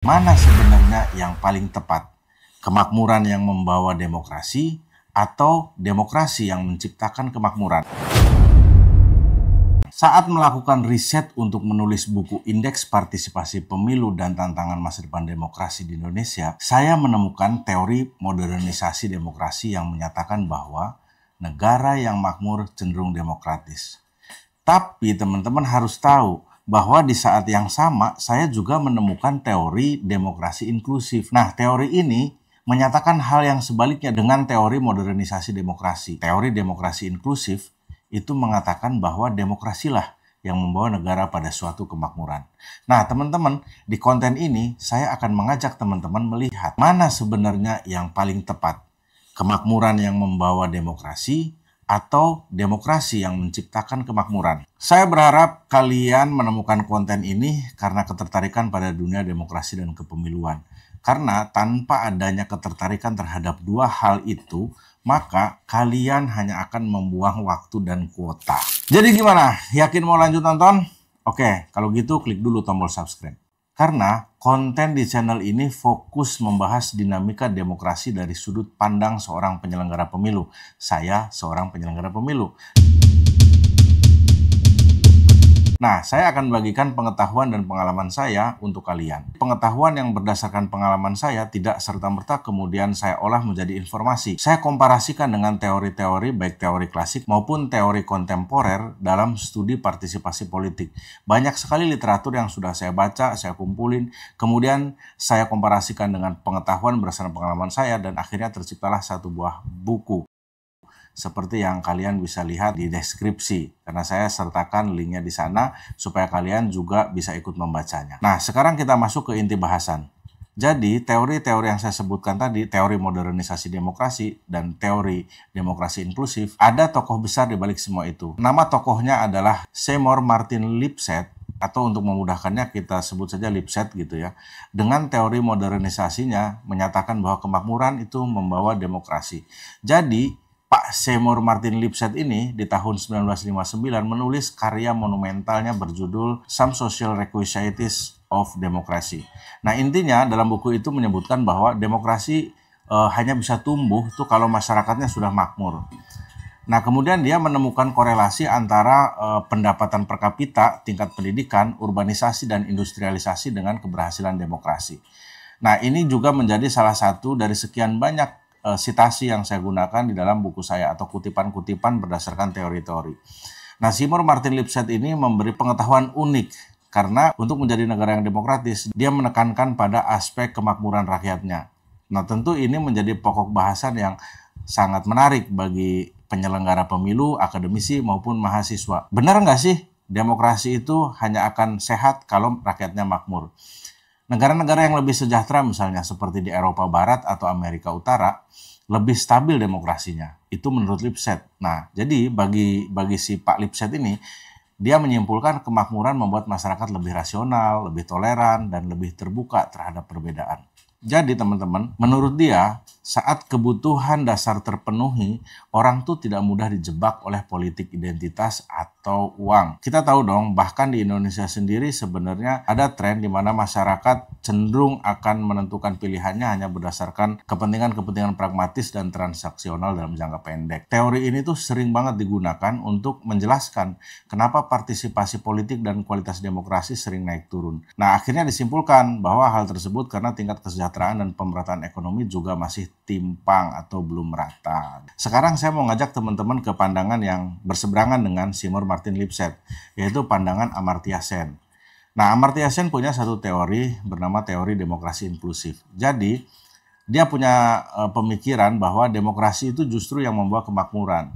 Mana sebenarnya yang paling tepat? Kemakmuran yang membawa demokrasi atau demokrasi yang menciptakan kemakmuran? Saat melakukan riset untuk menulis buku Indeks Partisipasi Pemilu dan Tantangan Masa Depan Demokrasi di Indonesia, saya menemukan teori modernisasi demokrasi yang menyatakan bahwa negara yang makmur cenderung demokratis. Tapi teman-teman harus tahu bahwa di saat yang sama saya juga menemukan teori demokrasi inklusif. Nah, teori ini menyatakan hal yang sebaliknya dengan teori modernisasi demokrasi. Teori demokrasi inklusif itu mengatakan bahwa demokrasilah yang membawa negara pada suatu kemakmuran. Nah, teman-teman, di konten ini saya akan mengajak teman-teman melihat mana sebenarnya yang paling tepat. Kemakmuran yang membawa demokrasi atau demokrasi yang menciptakan kemakmuran. Saya berharap kalian menemukan konten ini karena ketertarikan pada dunia demokrasi dan kepemiluan. Karena tanpa adanya ketertarikan terhadap dua hal itu, maka kalian hanya akan membuang waktu dan kuota. Jadi gimana? Yakin mau lanjut nonton? Oke, kalau gitu klik dulu tombol subscribe. Karena konten di channel ini fokus membahas dinamika demokrasi dari sudut pandang seorang penyelenggara pemilu. Saya seorang penyelenggara pemilu. Nah, saya akan bagikan pengetahuan dan pengalaman saya untuk kalian. Pengetahuan yang berdasarkan pengalaman saya tidak serta-merta kemudian saya olah menjadi informasi. Saya komparasikan dengan teori-teori, baik teori klasik maupun teori kontemporer dalam studi partisipasi politik. Banyak sekali literatur yang sudah saya baca, saya kumpulin, kemudian saya komparasikan dengan pengetahuan berdasarkan pengalaman saya, dan akhirnya terciptalah satu buah buku. Seperti yang kalian bisa lihat di deskripsi, karena saya sertakan linknya di sana supaya kalian juga bisa ikut membacanya. Nah, sekarang kita masuk ke inti bahasan. Jadi, teori-teori yang saya sebutkan tadi, teori modernisasi demokrasi dan teori demokrasi inklusif, ada tokoh besar di balik semua itu. Nama tokohnya adalah Seymour Martin Lipset, atau untuk memudahkannya kita sebut saja Lipset gitu ya. Dengan teori modernisasinya menyatakan bahwa kemakmuran itu membawa demokrasi. Jadi, Pak Seymour Martin Lipset ini di tahun 1959 menulis karya monumentalnya berjudul Some Social Requisites of Democracy. Nah, intinya dalam buku itu menyebutkan bahwa demokrasi hanya bisa tumbuh tuh kalau masyarakatnya sudah makmur. Nah, kemudian dia menemukan korelasi antara pendapatan per kapita, tingkat pendidikan, urbanisasi, dan industrialisasi dengan keberhasilan demokrasi. Nah, ini juga menjadi salah satu dari sekian banyak sitasi yang saya gunakan di dalam buku saya atau kutipan-kutipan berdasarkan teori-teori. Nah, Seymour Martin Lipset ini memberi pengetahuan unik karena untuk menjadi negara yang demokratis, dia menekankan pada aspek kemakmuran rakyatnya. Nah, tentu ini menjadi pokok bahasan yang sangat menarik bagi penyelenggara pemilu, akademisi, maupun mahasiswa. Benar nggak sih demokrasi itu hanya akan sehat kalau rakyatnya makmur? Negara-negara yang lebih sejahtera misalnya seperti di Eropa Barat atau Amerika Utara lebih stabil demokrasinya. Itu menurut Lipset. Nah, jadi bagi si Pak Lipset ini, dia menyimpulkan kemakmuran membuat masyarakat lebih rasional, lebih toleran, dan lebih terbuka terhadap perbedaan. Jadi teman-teman, menurut dia, saat kebutuhan dasar terpenuhi, orang tuh tidak mudah dijebak oleh politik identitas atau uang. Kita tahu dong, bahkan di Indonesia sendiri sebenarnya ada tren di mana masyarakat cenderung akan menentukan pilihannya hanya berdasarkan kepentingan-kepentingan pragmatis dan transaksional dalam jangka pendek. Teori ini tuh sering banget digunakan untuk menjelaskan kenapa partisipasi politik dan kualitas demokrasi sering naik turun. Nah, akhirnya disimpulkan bahwa hal tersebut karena tingkat kesejahteraan dan pemerataan ekonomi juga masih timpang atau belum merata. Sekarang saya mau ngajak teman-teman ke pandangan yang berseberangan dengan Seymour Martin Lipset, yaitu pandangan Amartya Sen. Nah, Amartya Sen punya satu teori bernama teori demokrasi inklusif. Jadi, dia punya pemikiran bahwa demokrasi itu justru yang membawa kemakmuran,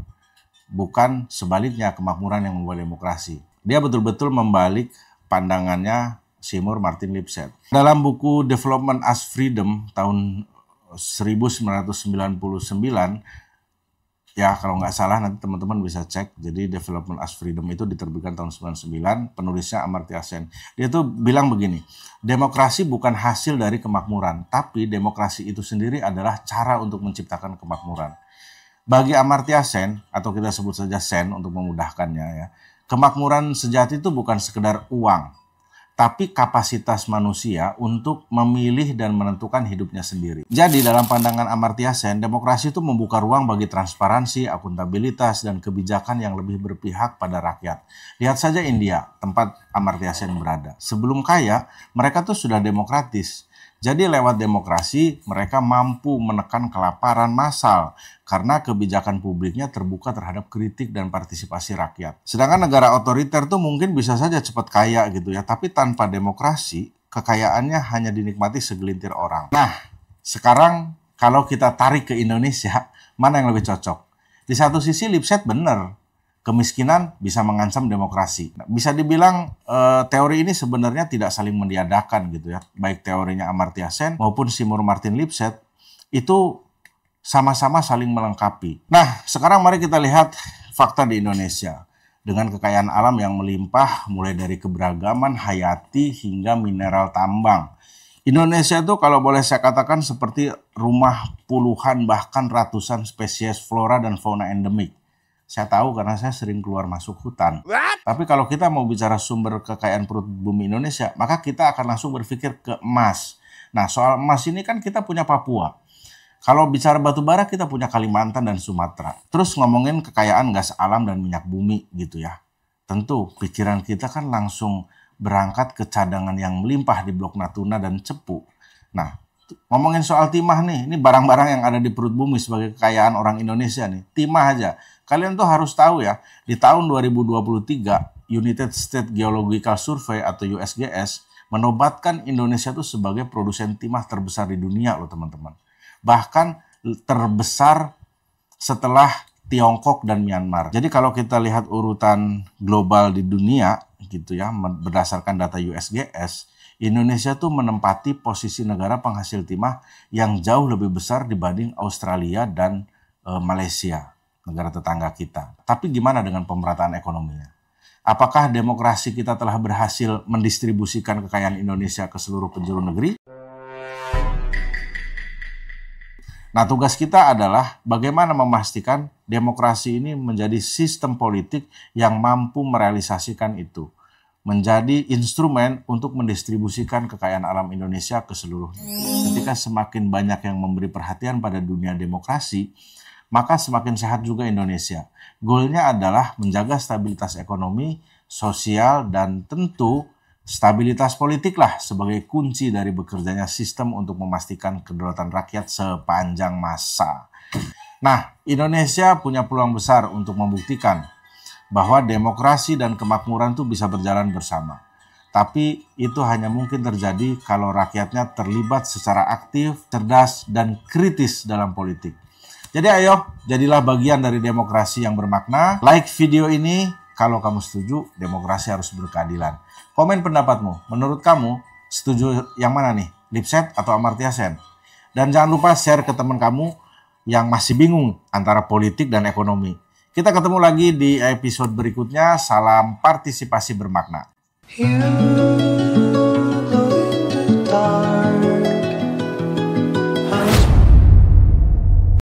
bukan sebaliknya kemakmuran yang membawa demokrasi. Dia betul-betul membalik pandangannya Seymour Martin Lipset. Dalam buku Development as Freedom tahun 1999, ya kalau nggak salah nanti teman-teman bisa cek. Jadi Development as Freedom itu diterbitkan tahun 99, penulisnya Amartya Sen. Dia tuh bilang begini, demokrasi bukan hasil dari kemakmuran, tapi demokrasi itu sendiri adalah cara untuk menciptakan kemakmuran. Bagi Amartya Sen, atau kita sebut saja Sen untuk memudahkannya ya, kemakmuran sejati itu bukan sekedar uang, tapi kapasitas manusia untuk memilih dan menentukan hidupnya sendiri. Jadi dalam pandangan Amartya Sen, demokrasi itu membuka ruang bagi transparansi, akuntabilitas, dan kebijakan yang lebih berpihak pada rakyat. Lihat saja India, tempat Amartya Sen berada. Sebelum kaya, mereka tuh sudah demokratis. Jadi lewat demokrasi, mereka mampu menekan kelaparan massal karena kebijakan publiknya terbuka terhadap kritik dan partisipasi rakyat. Sedangkan negara otoriter tuh mungkin bisa saja cepat kaya gitu ya, tapi tanpa demokrasi, kekayaannya hanya dinikmati segelintir orang. Nah, sekarang kalau kita tarik ke Indonesia, mana yang lebih cocok? Di satu sisi Lipset benar, kemiskinan bisa mengancam demokrasi. Bisa dibilang teori ini sebenarnya tidak saling meniadakan gitu ya. Baik teorinya Amartya Sen maupun Simur Martin Lipset itu sama-sama saling melengkapi. Nah, sekarang mari kita lihat fakta di Indonesia. Dengan kekayaan alam yang melimpah mulai dari keberagaman hayati hingga mineral tambang. Indonesia itu kalau boleh saya katakan seperti rumah puluhan bahkan ratusan spesies flora dan fauna endemik. Saya tahu karena saya sering keluar masuk hutan. Tapi kalau kita mau bicara sumber kekayaan perut bumi Indonesia, maka kita akan langsung berpikir ke emas. Nah, soal emas ini kan kita punya Papua. Kalau bicara batu bara, kita punya Kalimantan dan Sumatera. Terus ngomongin kekayaan gas alam dan minyak bumi gitu ya. Tentu pikiran kita kan langsung berangkat ke cadangan yang melimpah di Blok Natuna dan Cepu. Nah, ngomongin soal timah nih, ini barang-barang yang ada di perut bumi sebagai kekayaan orang Indonesia nih. Timah aja. Kalian tuh harus tahu ya, di tahun 2023, United States Geological Survey atau USGS menobatkan Indonesia tuh sebagai produsen timah terbesar di dunia loh teman-teman. Bahkan terbesar setelah Tiongkok dan Myanmar. Jadi kalau kita lihat urutan global di dunia gitu ya, berdasarkan data USGS, Indonesia tuh menempati posisi negara penghasil timah yang jauh lebih besar dibanding Australia dan Malaysia, negara tetangga kita. Tapi gimana dengan pemerataan ekonominya? Apakah demokrasi kita telah berhasil mendistribusikan kekayaan Indonesia ke seluruh penjuru negeri? Nah, tugas kita adalah bagaimana memastikan demokrasi ini menjadi sistem politik yang mampu merealisasikan itu. Menjadi instrumen untuk mendistribusikan kekayaan alam Indonesia ke seluruh negeri. Ketika semakin banyak yang memberi perhatian pada dunia demokrasi, maka semakin sehat juga Indonesia. Goalnya adalah menjaga stabilitas ekonomi, sosial, dan tentu stabilitas politik lah sebagai kunci dari bekerjanya sistem untuk memastikan kedaulatan rakyat sepanjang masa. Nah, Indonesia punya peluang besar untuk membuktikan bahwa demokrasi dan kemakmuran itu bisa berjalan bersama. Tapi itu hanya mungkin terjadi kalau rakyatnya terlibat secara aktif, cerdas, dan kritis dalam politik. Jadi ayo, jadilah bagian dari demokrasi yang bermakna. Like video ini kalau kamu setuju demokrasi harus berkeadilan. Komen pendapatmu, menurut kamu setuju yang mana nih? Lipset atau Amartya Sen? Dan jangan lupa share ke teman kamu yang masih bingung antara politik dan ekonomi. Kita ketemu lagi di episode berikutnya. Salam partisipasi bermakna.